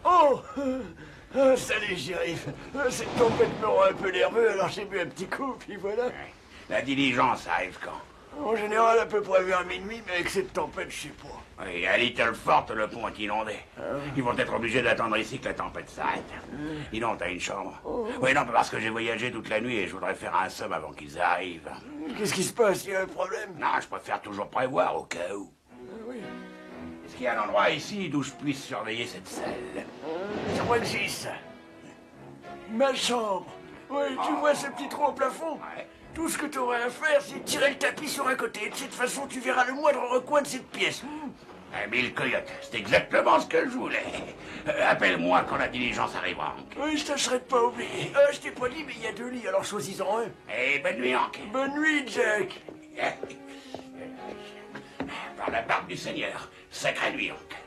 Oh salut, shérif. Cette tempête me rend un peu nerveux, alors j'ai bu un petit coup, puis voilà. La diligence arrive quand? En général, à peu près vers minuit, mais avec cette tempête, je sais pas. Oui, à Little Fort, le pont est inondé. Ils vont être obligés d'attendre ici que la tempête s'arrête. Dis donc, t'as une chambre? Oui, non, parce que j'ai voyagé toute la nuit et je voudrais faire un somme avant qu'ils arrivent. Qu'est-ce qui se passe? Il y a un problème? Non, je préfère toujours prévoir au cas où. Oui. Est-ce qu'il y a un endroit ici d'où je puisse surveiller cette selle? Je crois que j'ai ça. Ma chambre. Oui, tu vois ce petit trou au plafond? Ouais. Tout ce que tu aurais à faire, c'est de tirer le tapis sur un côté. De cette façon, tu verras le moindre recoin de cette pièce. Mille coyotes, c'est exactement ce que je voulais. Appelle-moi quand la diligence arrivera, Hank. Oui, je tâcherai de pas oublier. Je t'ai pas dit, mais il y a 2 lits, alors choisis-en un. Et bonne nuit, Hank. Bonne nuit, Jack. Par la barbe du Seigneur, sacrée nuit, Hank.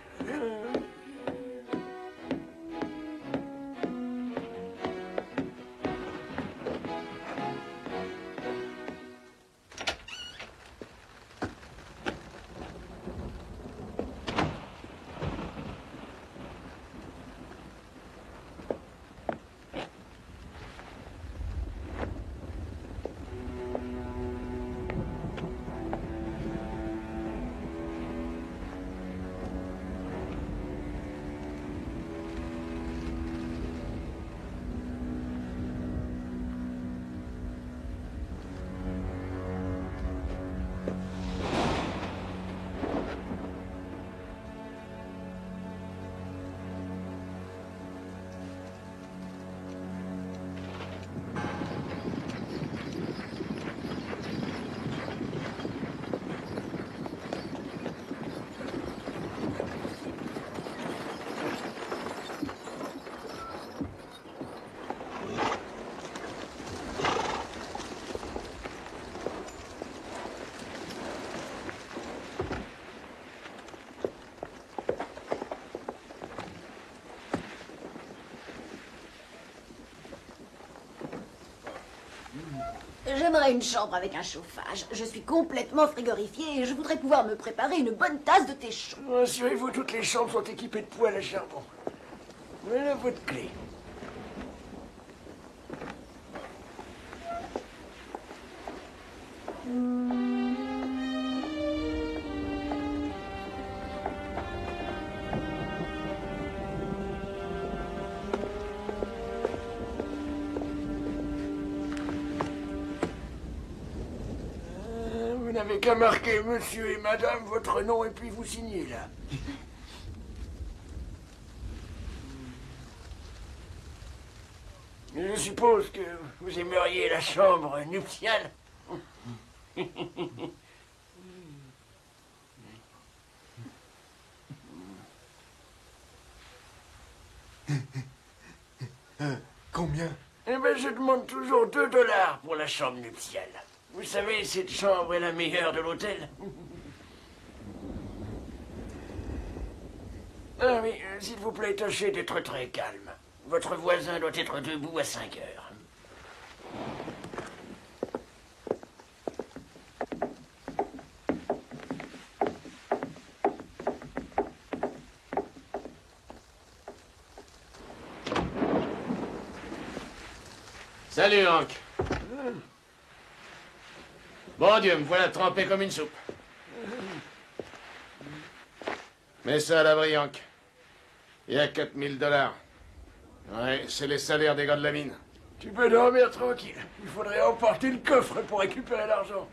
J'aimerais une chambre avec un chauffage. Je suis complètement frigorifiée et je voudrais pouvoir me préparer une bonne tasse de thé chaud. Assurez-vous, toutes les chambres sont équipées de poêle à charbon. Voilà votre clé. Vous n'avez qu'à marquer monsieur et madame votre nom et puis vous signez là. Je suppose que vous aimeriez la chambre nuptiale. Combien? Eh ben, je demande toujours 2 $ pour la chambre nuptiale. Vous savez, cette chambre est la meilleure de l'hôtel. Ah oui, s'il vous plaît, tâchez d'être très calme. Votre voisin doit être debout à 5 heures. Salut, Hank. Bon Dieu, me voilà trempé comme une soupe. Mets ça à l'abri, Hank. Il y a 4000 $. Ouais, c'est les salaires des gars de la mine. Tu peux dormir tranquille. Il faudrait emporter le coffre pour récupérer l'argent.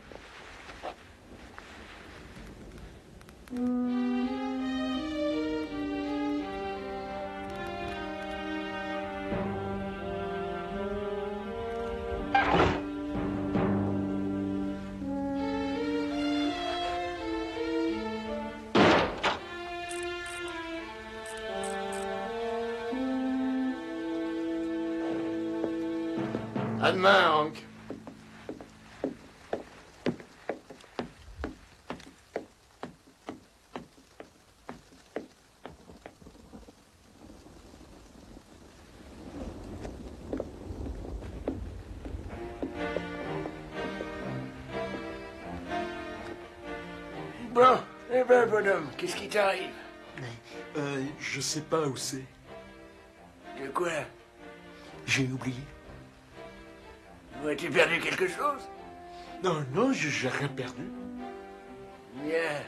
À demain, Hank. Bon, eh ben, bonhomme, qu'est-ce qui t'arrive? Je sais pas où c'est. De quoi? J'ai oublié. As-tu perdu quelque chose? Non, non, j'ai rien perdu. Bien.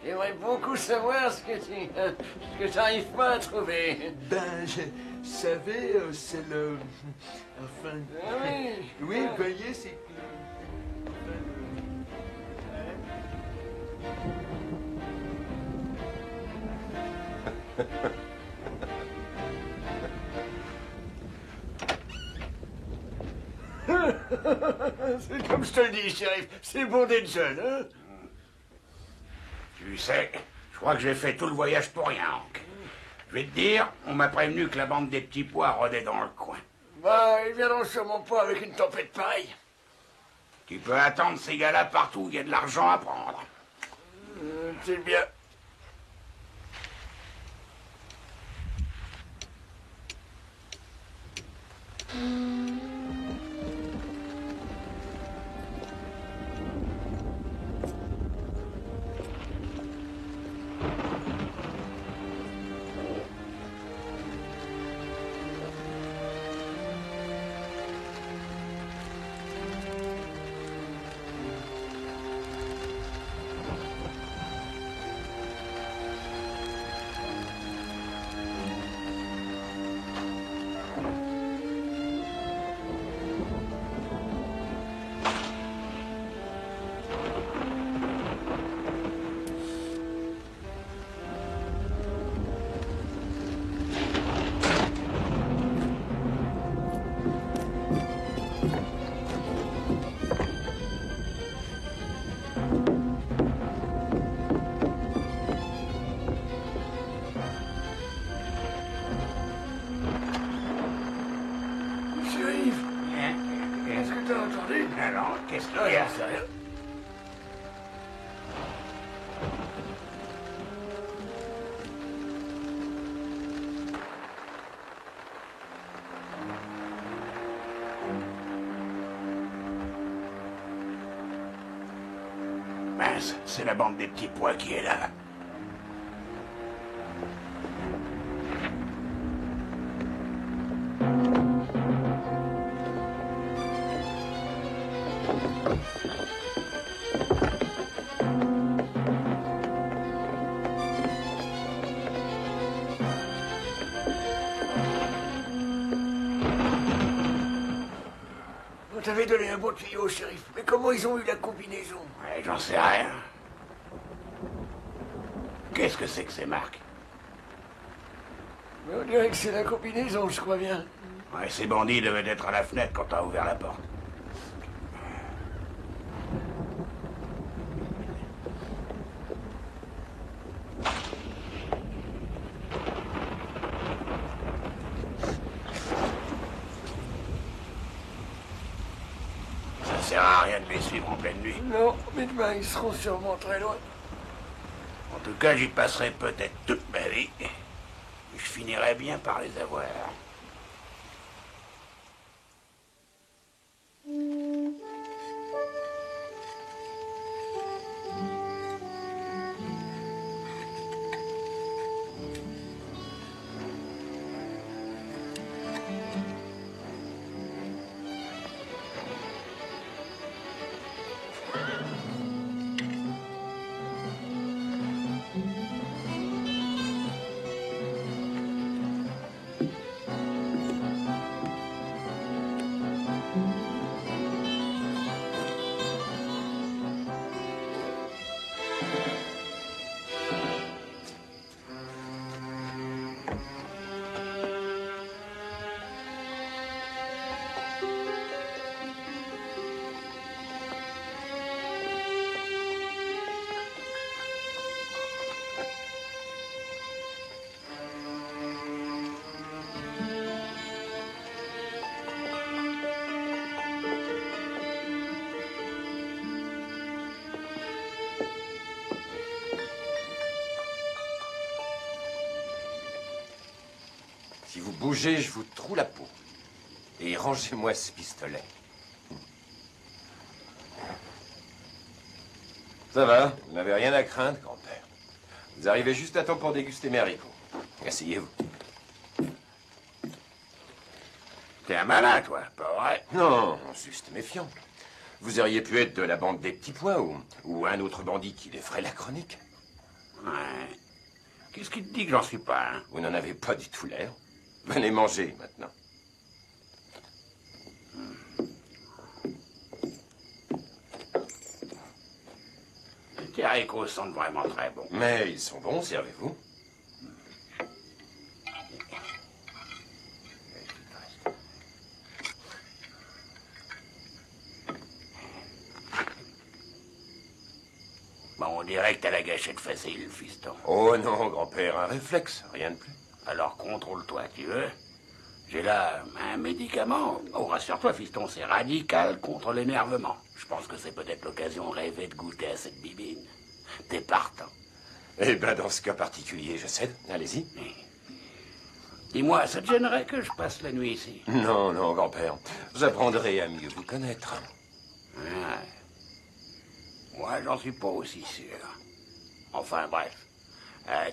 J'aimerais beaucoup savoir ce que tu n'arrives pas à trouver. Ben, vous savez, c'est le... Enfin... Ah oui. Oui, vous voyez, c'est... C'est comme je te le dis, shérif, c'est bon d'être jeune, hein? Tu sais, je crois que j'ai fait tout le voyage pour rien, Hank. Je vais te dire, on m'a prévenu que la bande des petits pois rôdait dans le coin. Bah, ils viendront sûrement pas avec une tempête pareille. Tu peux attendre ces gars-là partout où il y a de l'argent à prendre. C'est bien. Shérif, est-ce que t'as entendu? Alors, qu'est-ce qu'il Ah, y a? j'en sais rien. Mince, c'est la bande des petits pois qui est là. On t'avait donné un bon tuyau, shérif. Mais comment ils ont eu la combinaison? Ouais, j'en sais rien. Qu'est-ce que c'est que ces marques? Mais on dirait que c'est la combinaison, je crois bien. Ouais, ces bandits devaient être à la fenêtre quand t'as ouvert la porte. Ça sert à rien de les suivre en pleine nuit. Non, mais demain, ils seront sûrement très loin. En tout cas, j'y passerai peut-être toute ma vie. Et je finirai bien par les avoir. Si vous bougez, je vous troue la peau. Et rangez-moi ce pistolet. Ça va, vous n'avez rien à craindre, grand-père. Vous arrivez juste à temps pour déguster mes haricots. Asseyez-vous. T'es un malin, toi, pas vrai? Non, juste méfiant. Vous auriez pu être de la bande des petits pois ou un autre bandit qui les ferait la chronique. Ouais. Qu'est-ce qui te dit que j'en suis pas, hein? Vous n'en avez pas du tout l'air. Venez manger maintenant. Tes haricots sentent vraiment très bons. Mais ils sont bons, servez-vous. Bon, on dirait que t'as la gâchette facile, fiston. Oh non, grand-père, un réflexe, rien de plus. Alors contrôle-toi, tu veux? J'ai là un médicament. Oh, rassure-toi, fiston, c'est radical contre l'énervement. Je pense que c'est peut-être l'occasion rêvée de goûter à cette bibine. T'es partant. Eh ben, dans ce cas particulier, je cède. Allez-y. Dis-moi, ça te gênerait que je passe la nuit ici? Non, non, grand-père. J'apprendrai à mieux vous connaître. Ouais. Moi, j'en suis pas aussi sûr. Enfin, bref.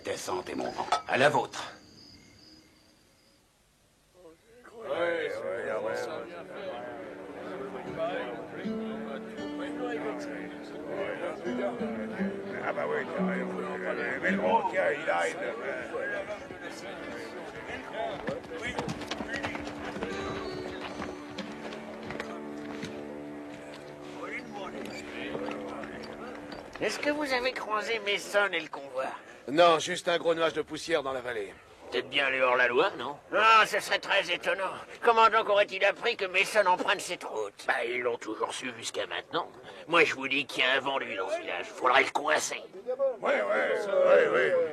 Ta santé, mon grand. À la vôtre. Ah bah oui, mais le gros, tiens, il arrive. Est-ce que vous avez croisé Mason et le convoi? Non, juste un gros nuage de poussière dans la vallée. Peut-être bien les hors-la-loi, non? Non, ce serait très étonnant. Comment donc aurait-il appris que Mason emprunte cette route? Bah, ils l'ont toujours su jusqu'à maintenant. Moi, je vous dis qu'il y a un vendu dans ce village. Faudrait le coincer. Oui.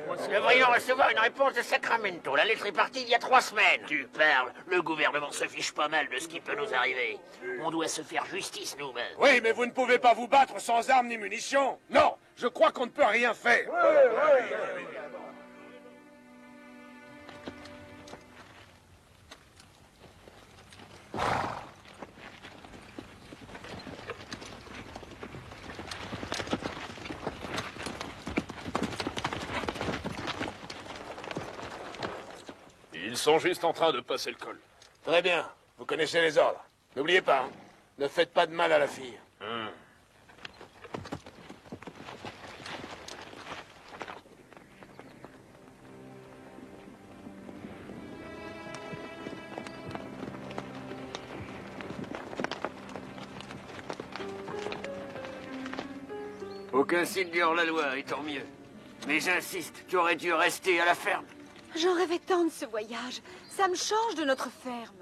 Nous devrions recevoir une réponse de Sacramento. La lettre est partie il y a 3 semaines. Tu parles. Le gouvernement se fiche pas mal de ce qui peut nous arriver. On doit se faire justice nous-mêmes. Oui, mais vous ne pouvez pas vous battre sans armes ni munitions. Non, je crois qu'on ne peut rien faire. Ils sont juste en train de passer le col. Très bien, vous connaissez les ordres. N'oubliez pas, hein, ne faites pas de mal à la fille. Aucun signe du hors-la-loi, et tant mieux. Mais j'insiste, tu aurais dû rester à la ferme. J'en rêvais tant de ce voyage. Ça me change de notre ferme.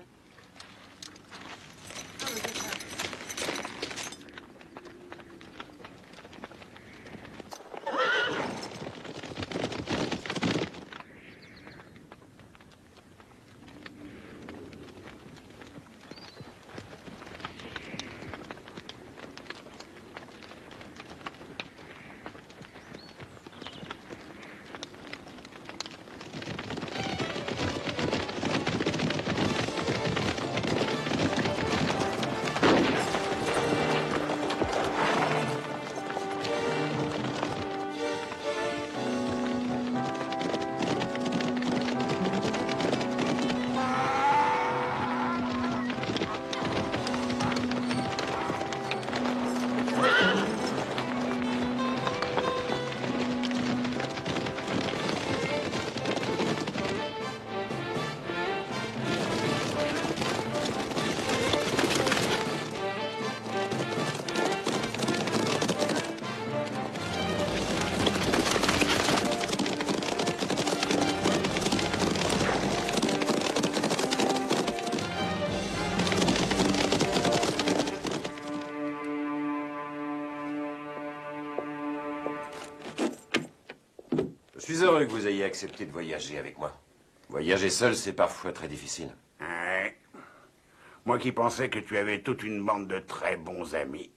Je suis heureux que vous ayez accepté de voyager avec moi. Voyager seul, c'est parfois très difficile. Ouais. Moi qui pensais que tu avais toute une bande de très bons amis.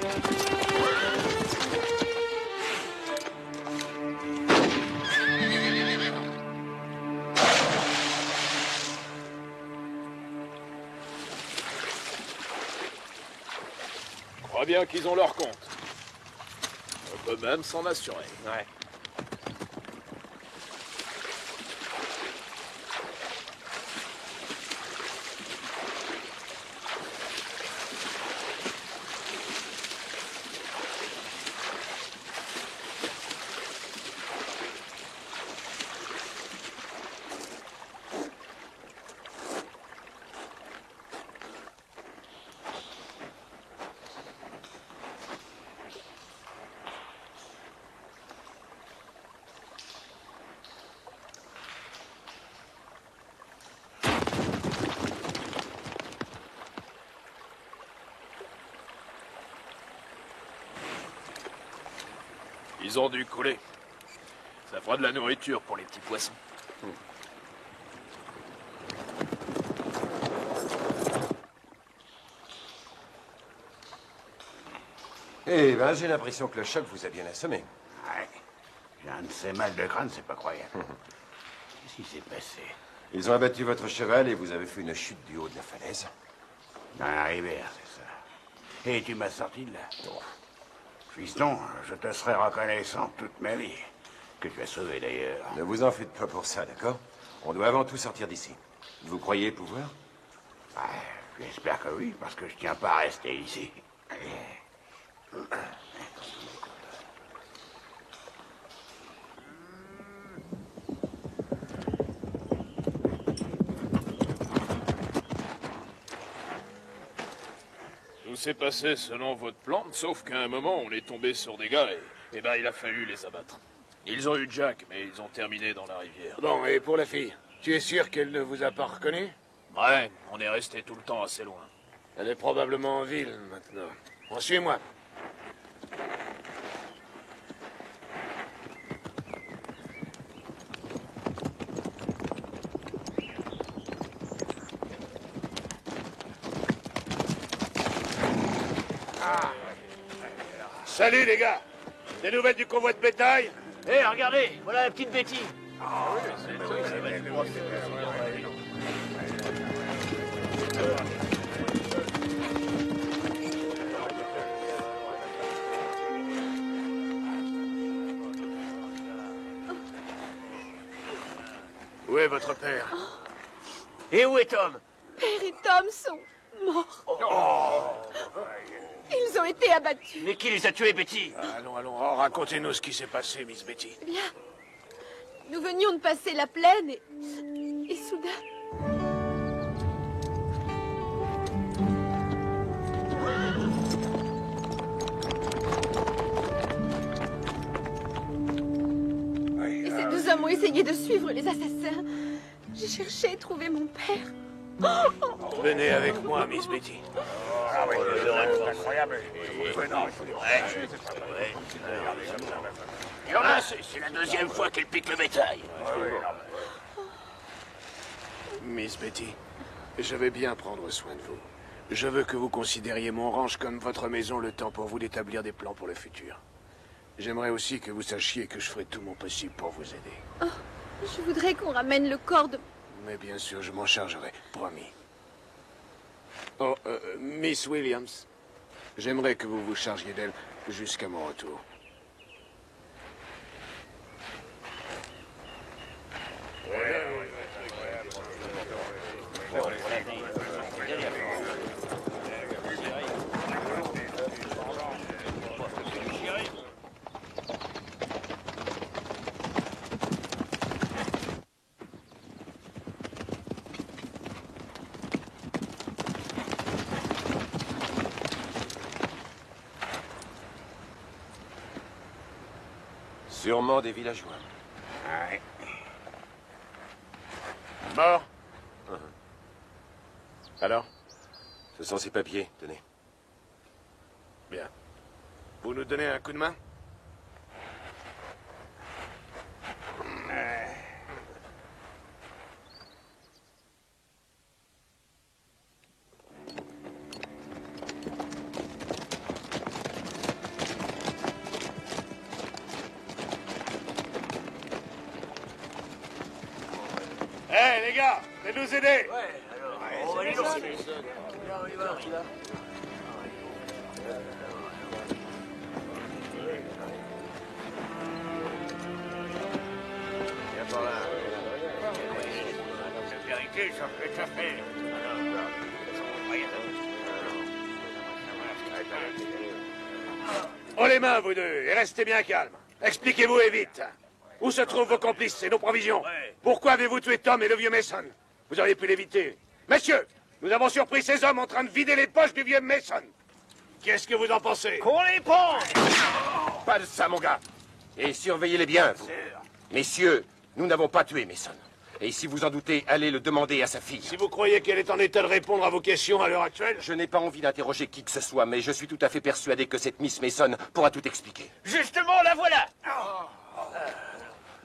Je crois bien qu'ils ont leur compte. On peut même s'en assurer. Ouais. Ils ont dû couler. Ça fera de la nourriture pour les petits poissons. Eh ben, j'ai l'impression que le choc vous a bien assommé. Ouais. J'ai un de ces mal de crâne, c'est pas croyable. Qu'est-ce qui s'est passé? Ils ont abattu votre cheval et vous avez fait une chute du haut de la falaise. Dans la rivière, c'est ça. Et tu m'as sorti de là. Oh. Fiston, je te serai reconnaissant toute ma vie. Que tu as sauvé d'ailleurs. Ne vous en faites pas pour ça, d'accord? On doit avant tout sortir d'ici. Vous croyez pouvoir? Ouais, j'espère que oui, parce que je tiens pas à rester ici. Tout s'est passé selon votre plan, sauf qu'à un moment, on est tombé sur des gars et ben, il a fallu les abattre. Ils ont eu Jack, mais ils ont terminé dans la rivière. Bon, et pour la fille, tu es sûr qu'elle ne vous a pas reconnu? Ouais, on est resté tout le temps assez loin. Elle est probablement en ville maintenant. Bon, suis-moi. Salut les gars! Des nouvelles du convoi de bétail? Hé, regardez, voilà la petite Betty. Où est votre père? Et où est Tom? Père et Tom sont morts. Ils ont été abattus. Mais qui les a tués, Betty? Allons, oh, racontez-nous ce qui s'est passé, Miss Betty. Eh bien, nous venions de passer la plaine et soudain... Et ces deux hommes ont essayé de suivre les assassins. J'ai cherché et trouvé mon père. Venez avec moi, Miss Betty. Incroyable. Il y en a, c'est la deuxième fois qu'elle pique le bétail. Miss Betty, je vais bien prendre soin de vous. Je veux que vous considériez mon ranch comme votre maison le temps pour vous d'établir des plans pour le futur. J'aimerais aussi que vous sachiez que je ferai tout mon possible pour vous aider. Oh, je voudrais qu'on ramène le corps de... Mais bien sûr, je m'en chargerai, promis. Oh, Miss Williams, j'aimerais que vous vous chargiez d'elle jusqu'à mon retour. Sûrement des villageois. Ouais. Mort? Alors? Ce sont ces papiers, tenez. Bien. Vous nous donnez un coup de main? Hé, les gars, venez nous aider. On va aller lancer. On y va. Viens par là. La vérité, ça fait. Oh les mains, vous deux, et restez bien calmes. Expliquez-vous et vite. Où se trouvent vos complices et nos provisions? Pourquoi avez-vous tué Tom et le vieux Mason? Vous auriez pu l'éviter. Messieurs, nous avons surpris ces hommes en train de vider les poches du vieux Mason. Qu'est-ce que vous en pensez? Qu'on les prend! Pas de ça, mon gars. Et surveillez-les bien, vous. Messieurs, nous n'avons pas tué Mason. Et si vous en doutez, allez le demander à sa fille. Si vous croyez qu'elle est en état de répondre à vos questions à l'heure actuelle... Je n'ai pas envie d'interroger qui que ce soit, mais je suis tout à fait persuadé que cette Miss Mason pourra tout expliquer. Justement, la voilà!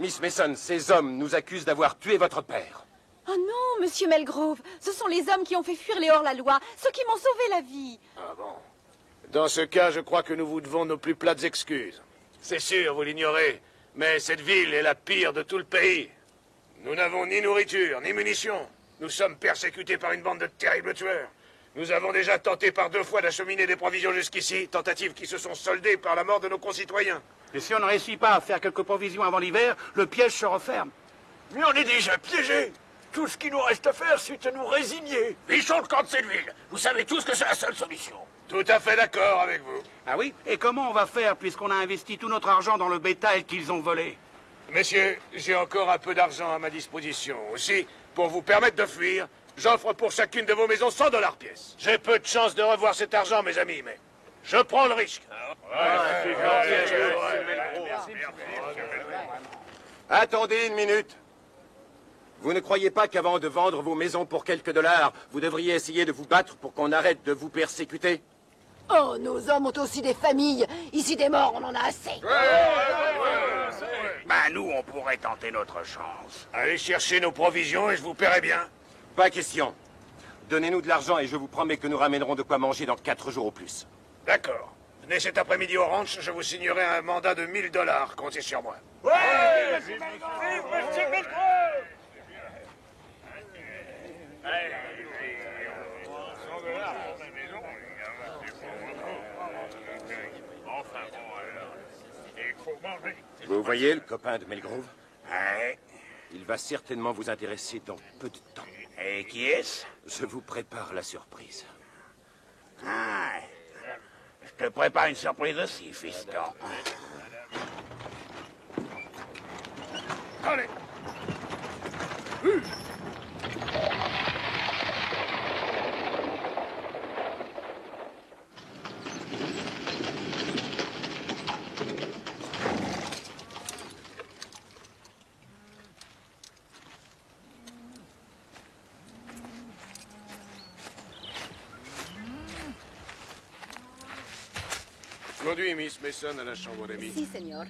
Miss Mason, ces hommes nous accusent d'avoir tué votre père. Oh non, monsieur Melgrove, ce sont les hommes qui ont fait fuir les hors-la-loi, ceux qui m'ont sauvé la vie. Ah bon? Dans ce cas, je crois que nous vous devons nos plus plates excuses. C'est sûr, vous l'ignorez, mais cette ville est la pire de tout le pays. Nous n'avons ni nourriture, ni munitions. Nous sommes persécutés par une bande de terribles tueurs. Nous avons déjà tenté par 2 fois d'acheminer des provisions jusqu'ici, tentatives qui se sont soldées par la mort de nos concitoyens. Et si on ne réussit pas à faire quelques provisions avant l'hiver, le piège se referme. Mais on est déjà piégés! Tout ce qu'il nous reste à faire, c'est de nous résigner. Fichons le camp de cette ville. Vous savez tous que c'est la seule solution. Tout à fait d'accord avec vous. Ah oui? Et comment on va faire puisqu'on a investi tout notre argent dans le bétail qu'ils ont volé? Messieurs, j'ai encore un peu d'argent à ma disposition. Aussi, pour vous permettre de fuir, j'offre pour chacune de vos maisons 100 $ pièce. J'ai peu de chance de revoir cet argent, mes amis, mais je prends le risque. Attendez une minute. Vous ne croyez pas qu'avant de vendre vos maisons pour quelques dollars, vous devriez essayer de vous battre pour qu'on arrête de vous persécuter? Oh, nos hommes ont aussi des familles. Ici, des morts, on en a assez. Ben, nous, on pourrait tenter notre chance. Allez chercher nos provisions et je vous paierai bien. Pas question. Donnez-nous de l'argent et je vous promets que nous ramènerons de quoi manger dans 4 jours au plus. D'accord. Venez cet après-midi au ranch, je vous signerai un mandat de 1000 $. Comptez sur moi. Vous voyez le copain de Melgrove? Ouais. Il va certainement vous intéresser dans peu de temps. Et qui est-ce? Je vous prépare la surprise. Ah, je te prépare une surprise aussi, fiston. Allez. Conduis Miss Mason à la chambre d'amis. Si, señor.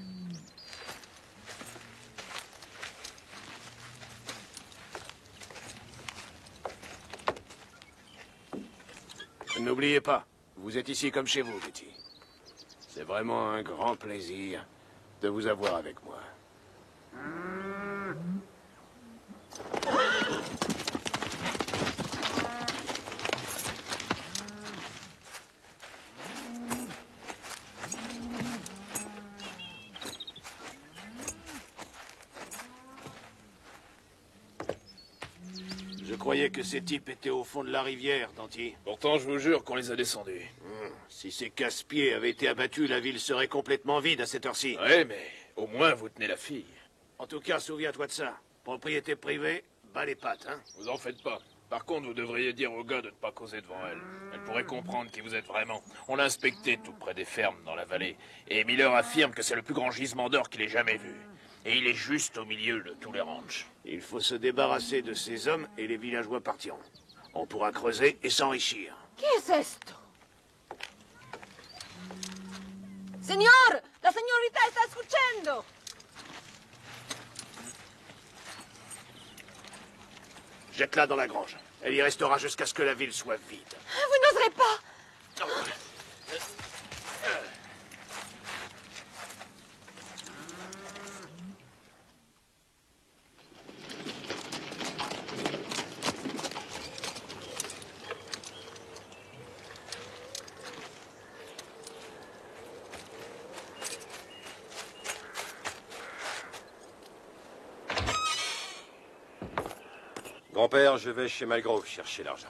N'oubliez pas, vous êtes ici comme chez vous, Betty. C'est vraiment un grand plaisir de vous avoir avec moi. Je croyais que ces types étaient au fond de la rivière, Danty. Pourtant, je vous jure qu'on les a descendus. Si ces casse-pieds avaient été abattus, la ville serait complètement vide à cette heure-ci. Ouais, mais au moins vous tenez la fille. En tout cas, souviens-toi de ça. Propriété privée, bas les pattes, hein. Vous en faites pas. Par contre, vous devriez dire au gars de ne pas causer devant elle. Elle pourrait comprendre qui vous êtes vraiment. On l'a inspecté tout près des fermes dans la vallée. Et Miller affirme que c'est le plus grand gisement d'or qu'il ait jamais vu. Et il est juste au milieu de tous les ranchs. Il faut se débarrasser de ces hommes et les villageois partiront. On pourra creuser et s'enrichir. ¿Qué es esto? Señor, la señorita está escuchando. Jette-la dans la grange. Elle y restera jusqu'à ce que la ville soit vide. Vous n'oserez pas. Grand-père, je vais chez Malgrove chercher l'argent.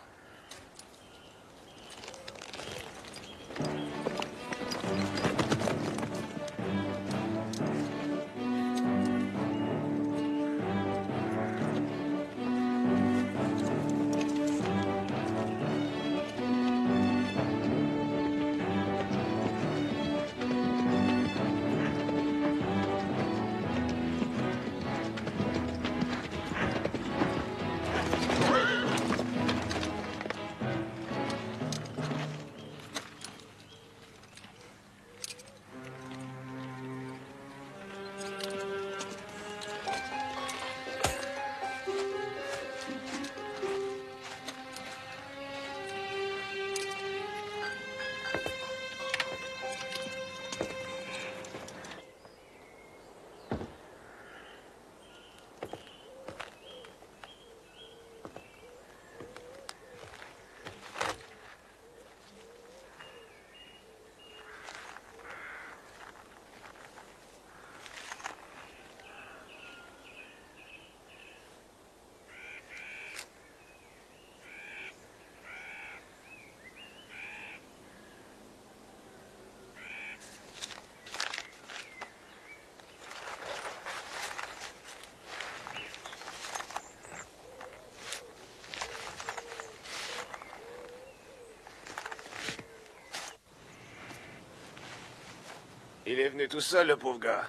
Il est venu tout seul, le pauvre gars.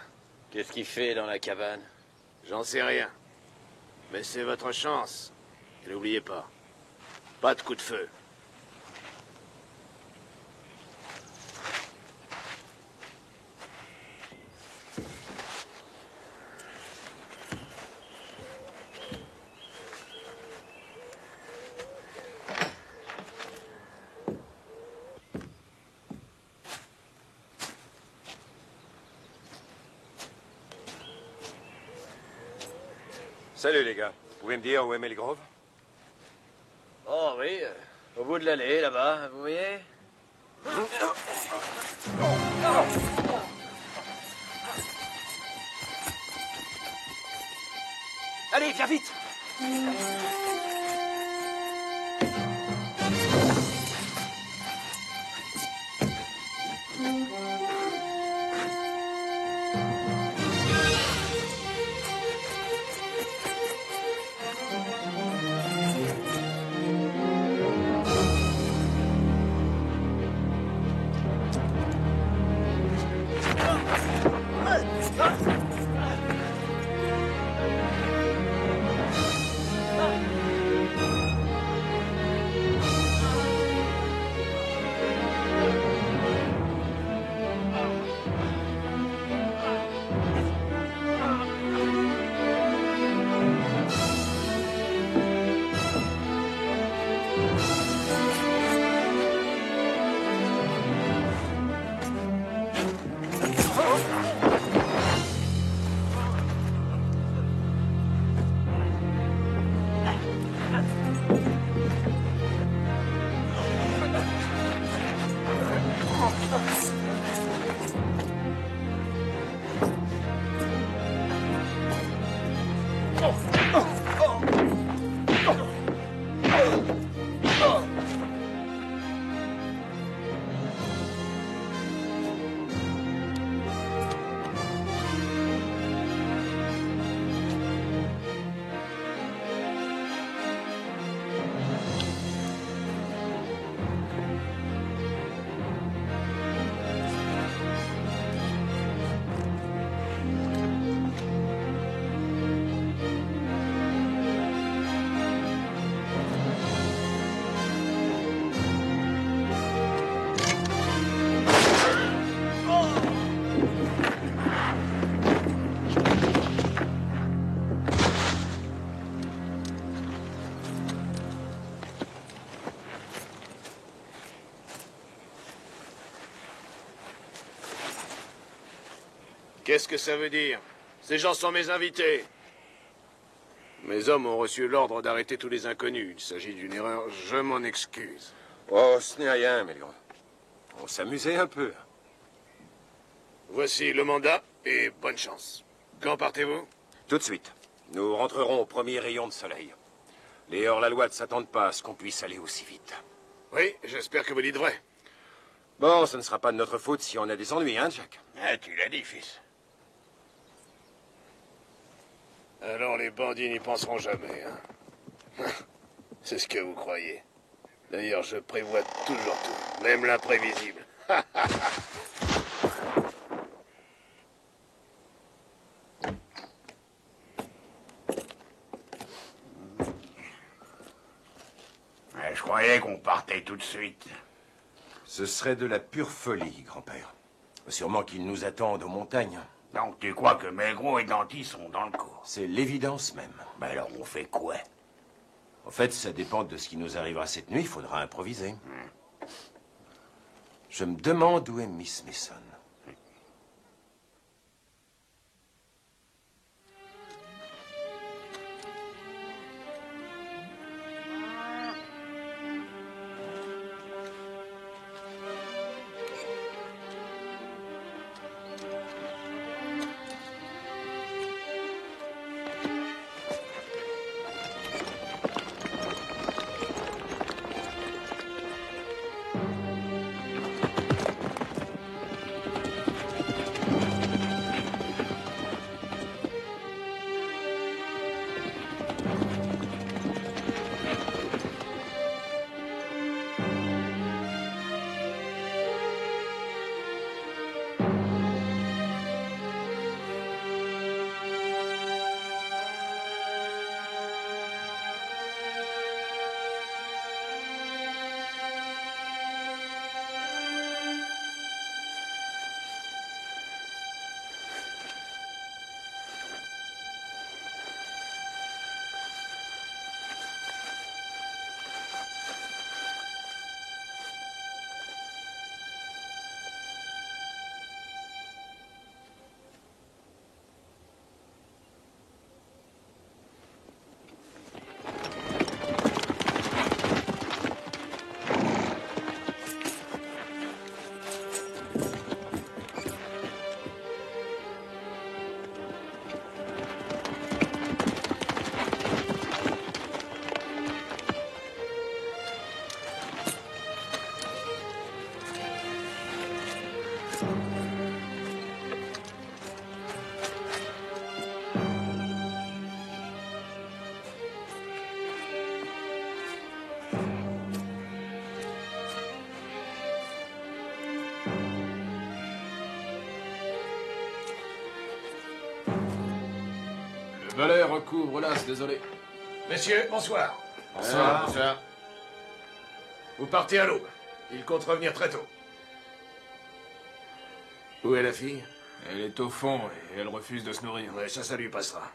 Qu'est-ce qu'il fait dans la cabane? J'en sais rien. Mais c'est votre chance. Et n'oubliez pas, pas de coup de feu. Salut les gars. Vous pouvez me dire où est Melgrove? Oh oui, au bout de l'allée, là-bas, vous voyez? Allez, viens vite! Qu'est-ce que ça veut dire? Ces gens sont mes invités. Mes hommes ont reçu l'ordre d'arrêter tous les inconnus. Il s'agit d'une erreur, je m'en excuse. Oh, ce n'est rien, Melgrove. On s'amusait un peu. Voici le mandat et bonne chance. Quand partez-vous? Tout de suite. Nous rentrerons au premier rayon de soleil. Les hors-la-loi ne s'attendent pas à ce qu'on puisse aller aussi vite. Oui, j'espère que vous dites vrai. Bon, ce ne sera pas de notre faute si on a des ennuis, hein, Jack? Ah, tu l'as dit, fils. Alors les bandits n'y penseront jamais, hein. C'est ce que vous croyez. D'ailleurs, je prévois toujours tout, même l'imprévisible. Je croyais qu'on partait tout de suite. Ce serait de la pure folie, grand-père. Sûrement qu'ils nous attendent aux montagnes. Donc tu crois que Maigret et Danty sont dans le coup? C'est l'évidence même. Ben alors on fait quoi? En fait, ça dépend de ce qui nous arrivera cette nuit. Il faudra improviser. Je me demande où est Miss Mason. Le valet recouvre l'as, désolé. Messieurs, bonsoir. Bonsoir. Vous partez à l'aube. Il compte revenir très tôt. Où est la fille? Elle est au fond et elle refuse de se nourrir. Ouais, ça lui passera.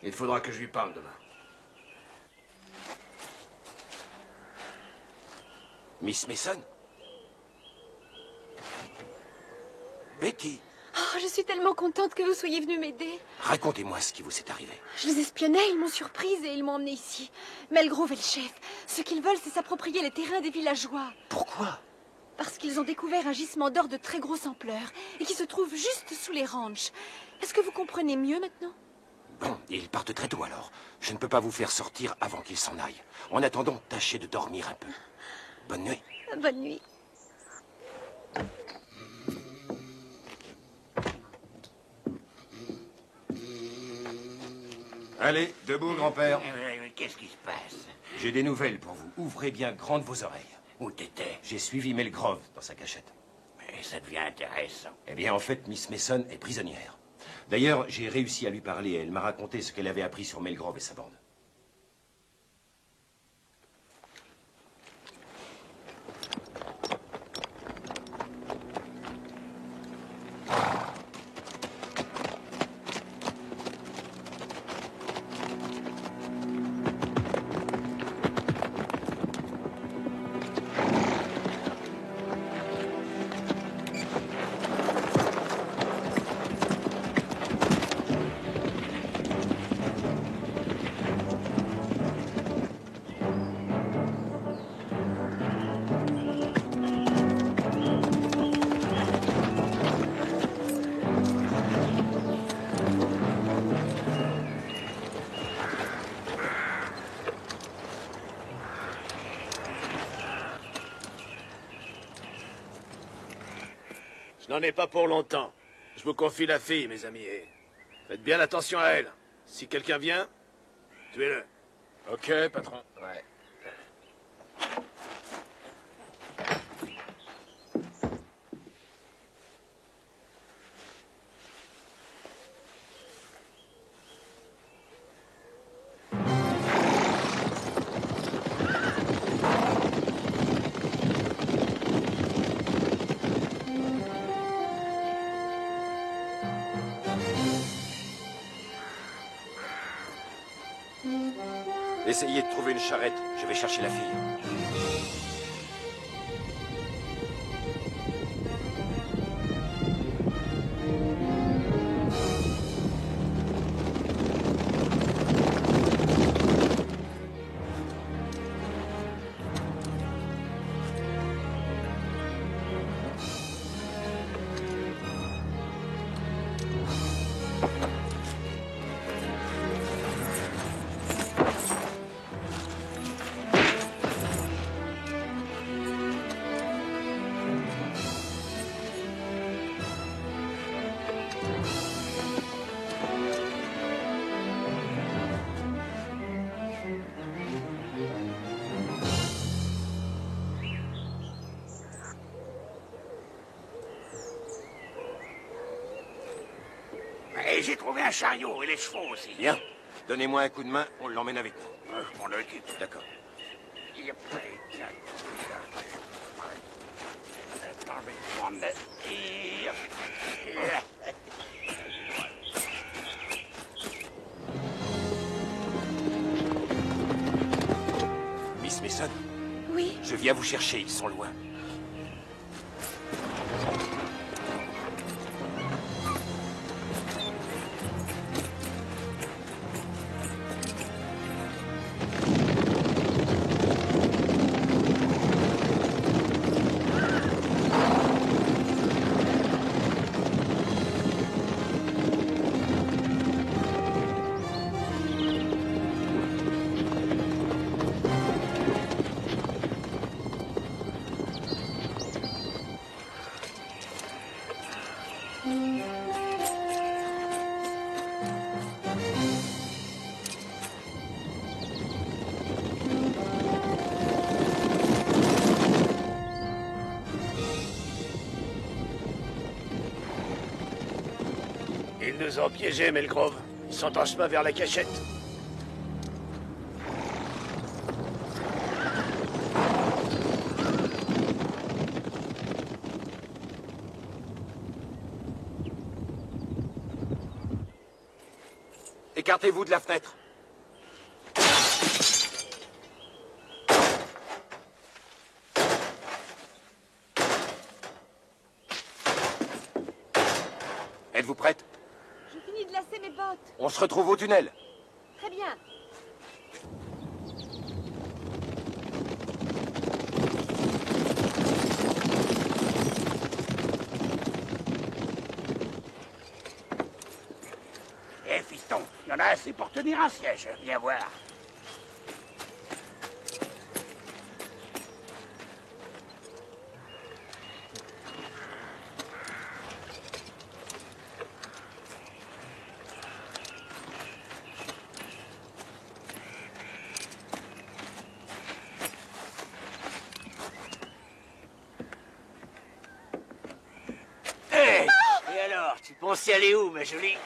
Il faudra que je lui parle demain. Miss Mason? Betty, Oh, je suis tellement contente que vous soyez venu m'aider. racontez-moi ce qui vous est arrivé. Je les espionnais, ils m'ont surprise et ils m'ont emmenée ici. Melgrove est le chef. Ce qu'ils veulent, c'est s'approprier les terrains des villageois. Pourquoi? Parce qu'ils ont découvert un gisement d'or de très grosse ampleur et qui se trouve juste sous les ranchs. Est-ce que vous comprenez mieux maintenant? Bon, ils partent très tôt alors. Je ne peux pas vous faire sortir avant qu'ils s'en aillent. En attendant, tâchez de dormir un peu. Bonne nuit. Bonne nuit. Allez, debout, grand-père. Qu'est-ce qui se passe? J'ai des nouvelles pour vous. Ouvrez bien grandes vos oreilles. Où t'étais? J'ai suivi Melgrove dans sa cachette. Mais ça devient intéressant. Eh bien, en fait, Miss Mason est prisonnière. D'ailleurs, j'ai réussi à lui parler et elle m'a raconté ce qu'elle avait appris sur Melgrove et sa bande. n'en ai pas pour longtemps. Je vous confie la fille, mes amis, et faites bien attention à elle. Si quelqu'un vient, tuez-le. Ok, patron. Ouais. Essayez de trouver une charrette. Je vais chercher la fille. Et j'ai trouvé un chariot et les chevaux aussi. Bien. Donnez-moi un coup de main, on l'emmène avec nous. Je m'en occupe. D'accord. Miss Mason, Oui. je viens vous chercher, ils sont loin. Ils nous ont piégés, Melgrove. Ils sont en chemin vers la cachette. Écartez-vous de la fenêtre. Êtes-vous prête? J'ai fini de lasser mes bottes. On se retrouve au tunnel. Très bien. Eh, fiston, il y en a assez pour tenir un siège. Viens voir. Et alors, tu penses y aller où, ma jolie?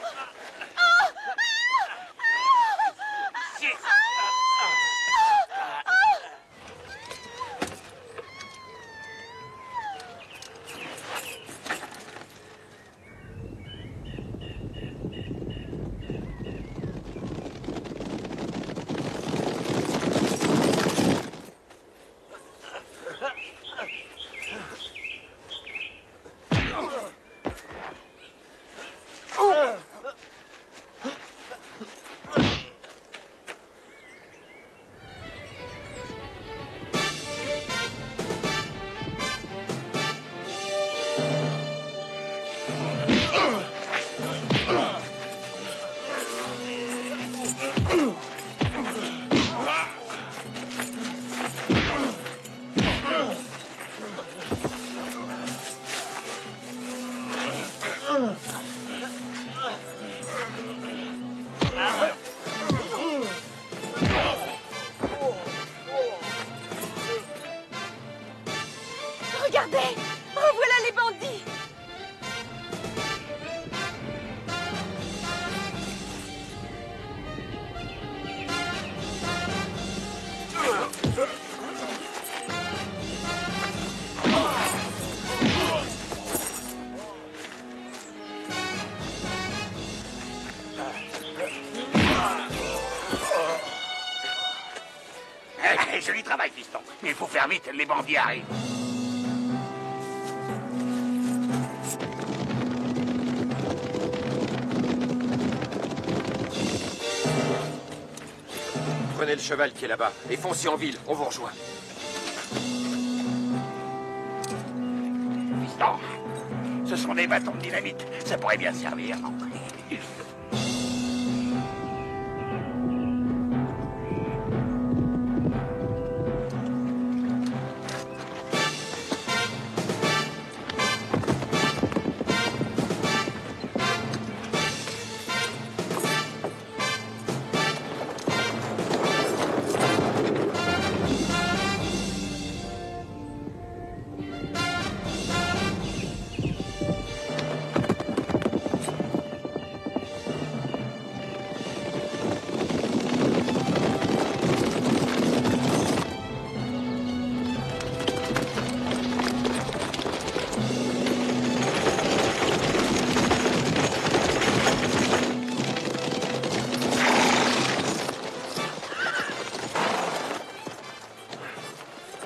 joli travail, fiston. Mais il faut faire vite, les bandits arrivent. Prenez le cheval qui est là-bas et foncez en ville, on vous rejoint. Fiston, ce sont des bâtons de dynamite. Ça pourrait bien servir, non?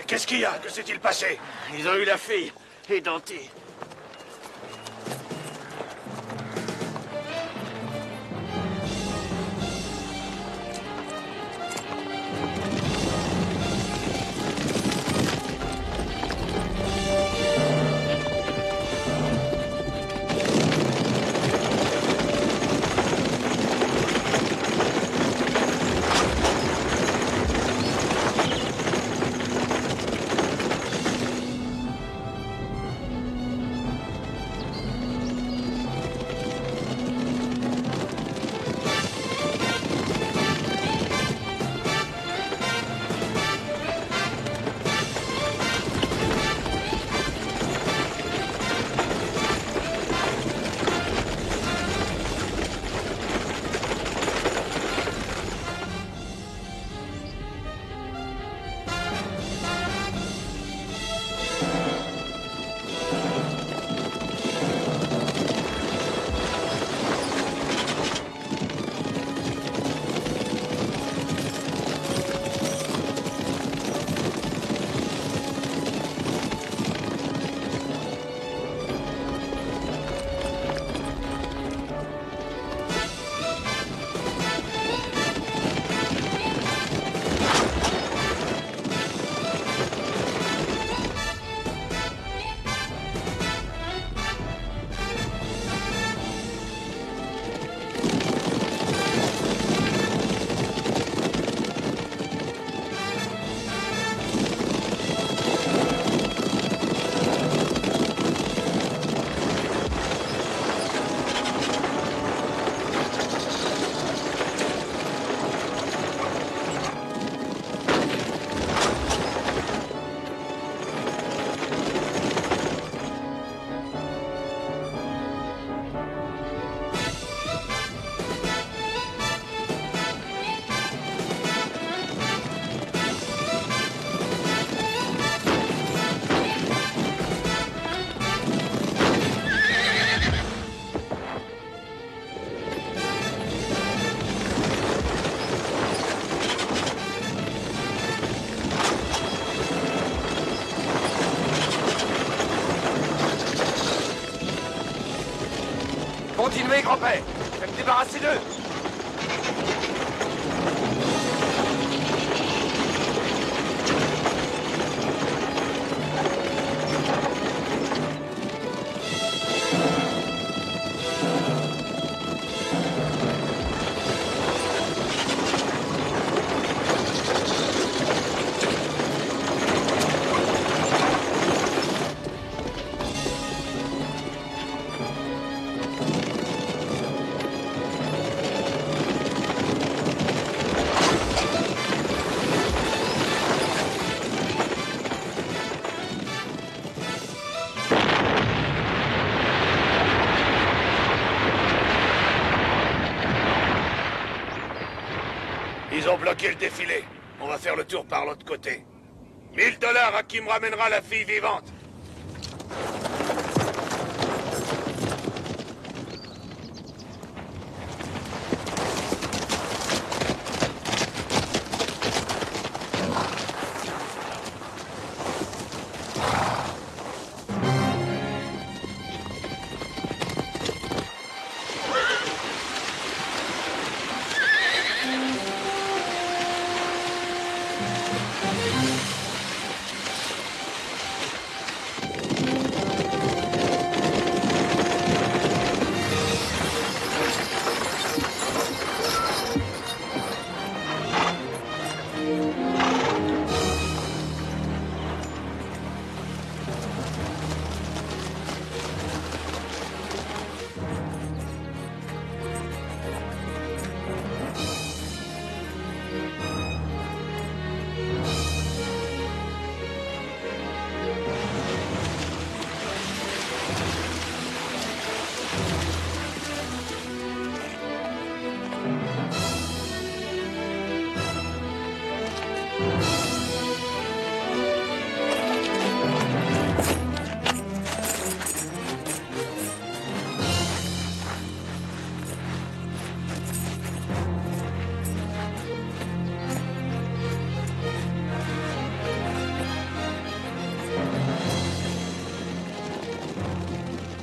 Qu'est-ce qu'il y a? Que s'est-il passé? Ils ont eu la fille, édentée. Continuez, grand-père. Je vais me débarrasser d'eux. Ils ont bloqué le défilé. On va faire le tour par l'autre côté. 1000 $ à qui me ramènera la fille vivante.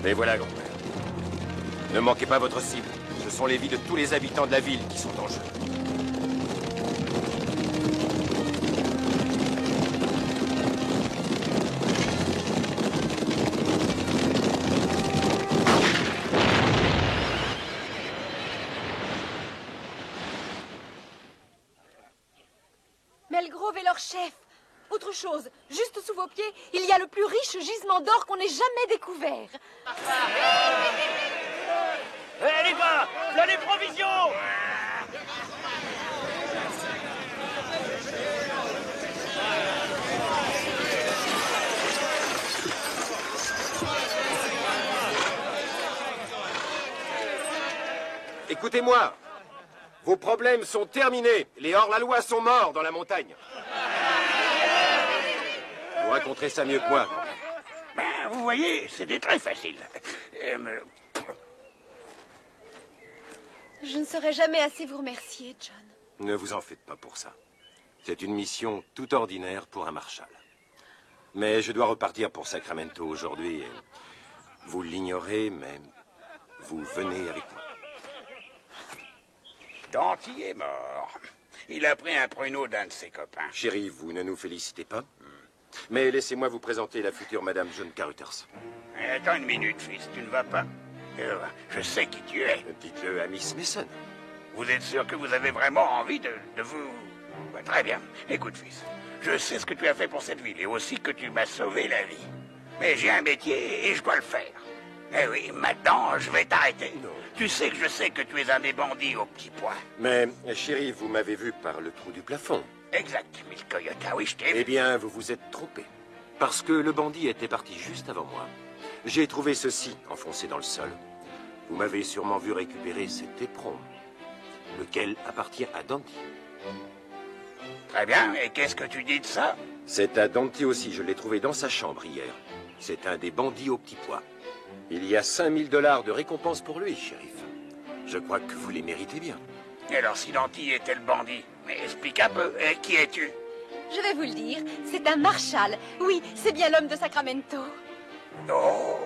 Et voilà, grand-père. Ne manquez pas votre cible. Ce sont les vies de tous les habitants de la ville qui sont en jeu. Melgrove est leur chef. Autre chose, juste sous vos pieds, il y a le plus riche gisement d'or qu'on ait jamais découvert. Hé les gars, là les provisions! Écoutez-moi. Vos problèmes sont terminés. Les hors-la-loi sont morts dans la montagne. Vous raconterez ça mieux que moi. Ben, vous voyez, c'était très facile. Je ne saurais jamais assez vous remercier, John. Ne vous en faites pas pour ça. C'est une mission tout ordinaire pour un marshal. Mais je dois repartir pour Sacramento aujourd'hui. Et vous l'ignorez, mais vous venez avec moi. Danty est mort. Il a pris un pruneau d'un de ses copains. Chérie, vous ne nous félicitez pas. Mais laissez-moi vous présenter la future Madame John Carruthers. Attends une minute, fils, tu ne vas pas. Je sais qui tu es. Dites-le à Miss Mason. Vous êtes sûr que vous avez vraiment envie de vous... Ouais, très bien. Écoute, fils, je sais ce que tu as fait pour cette ville et aussi que tu m'as sauvé la vie. Mais j'ai un métier et je dois le faire. Eh oui, maintenant, je vais t'arrêter. Tu sais que je sais que tu es un des bandits au petit pois. Mais, chérie, vous m'avez vu par le trou du plafond. Exact, Miss Coyota, oui, je t'ai vu. Eh bien, vous vous êtes trompé. Parce que le bandit était parti juste avant moi. J'ai trouvé ceci enfoncé dans le sol. Vous m'avez sûrement vu récupérer cet éperon, lequel appartient à Danty. Très bien, et qu'est-ce que tu dis de ça? C'est à Danty aussi, je l'ai trouvé dans sa chambre hier. C'est un des bandits au petit pois. Il y a 5000 $ de récompense pour lui, shérif. Je crois que vous les méritez bien. Et alors, si Danty était le bandit, mais explique un peu, qui es-tu? Je vais vous le dire, c'est un marshal. Oui, c'est bien l'homme de Sacramento. Oh